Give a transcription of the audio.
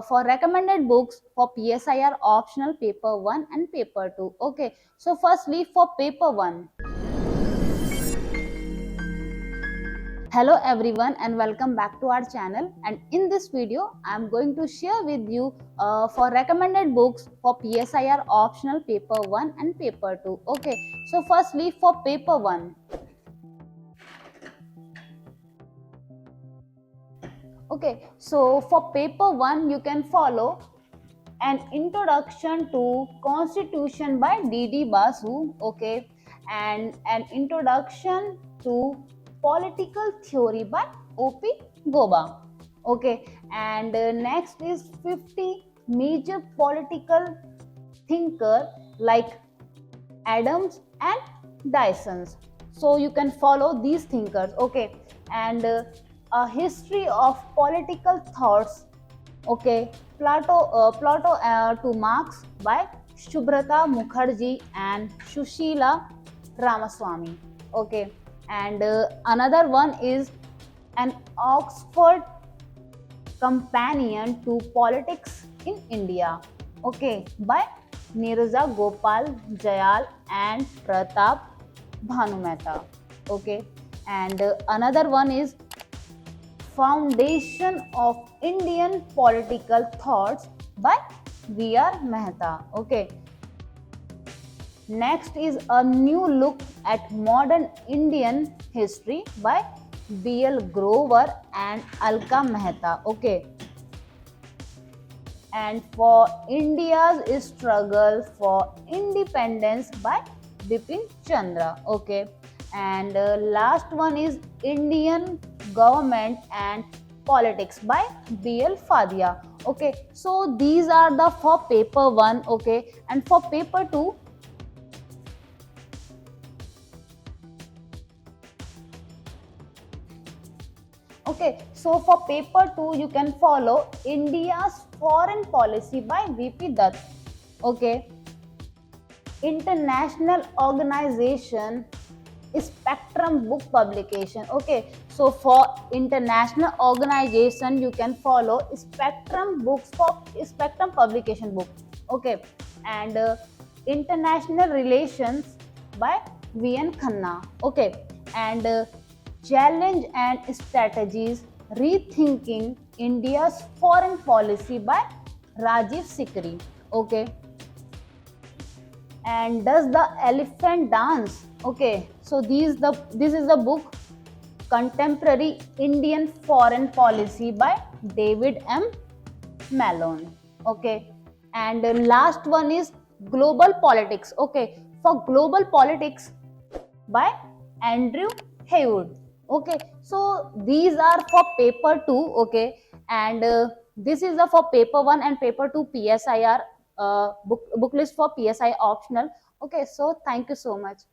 for recommended books for PSIR optional paper 1 and paper 2. Okay, so firstly for paper 1. Hello everyone and welcome back to our channel, and in this video I am going to share with you for recommended books for PSIR optional paper 1 and paper 2. Okay, so firstly for paper 1. Okay, so for paper 1 you can follow An Introduction to Constitution by D.D. Basu, okay, and An Introduction to Political Theory by O.P. Goba, okay, and next is 50 major political thinker like Adams and Dyson. So you can follow these thinkers, okay, and a history of political thoughts, okay, Plato to Marx by Shubhrata Mukherjee and Shushila Ramaswamy, okay, and another one is An Oxford Companion to Politics in India, okay, by Nirja Gopal Jayal and Pratap Bhanumehta, okay, and another one is Foundation of Indian Political Thoughts by V.R. Mehta, okay. Next is A New Look at Modern Indian History by B.L. Grover and Alka Mehta, okay. And for India's Struggle for Independence by Bipin Chandra, okay. And last one is Indian Government and Politics by B.L. Fadia, okay. So these are the for paper 1, okay, and for paper 2, okay, so for paper 2 you can follow India's Foreign Policy by V.P. Dutt, okay, International Organization Spectrum book publication, okay. So for international organization you can follow Spectrum books for Spectrum publication book, okay, and international relations by V.N. Khanna, okay, and challenge and strategies rethinking India's foreign policy by Rajiv Sikri, okay, and Does the Elephant Dance, okay. So this is the book Contemporary Indian Foreign Policy by David M. Malone, okay, and last one is Global Politics, okay, for Global Politics by Andrew Haywood, okay. So these are for paper 2, okay, and this is the for paper 1 and paper 2 PSIR book list for PSI optional, okay. So thank you so much.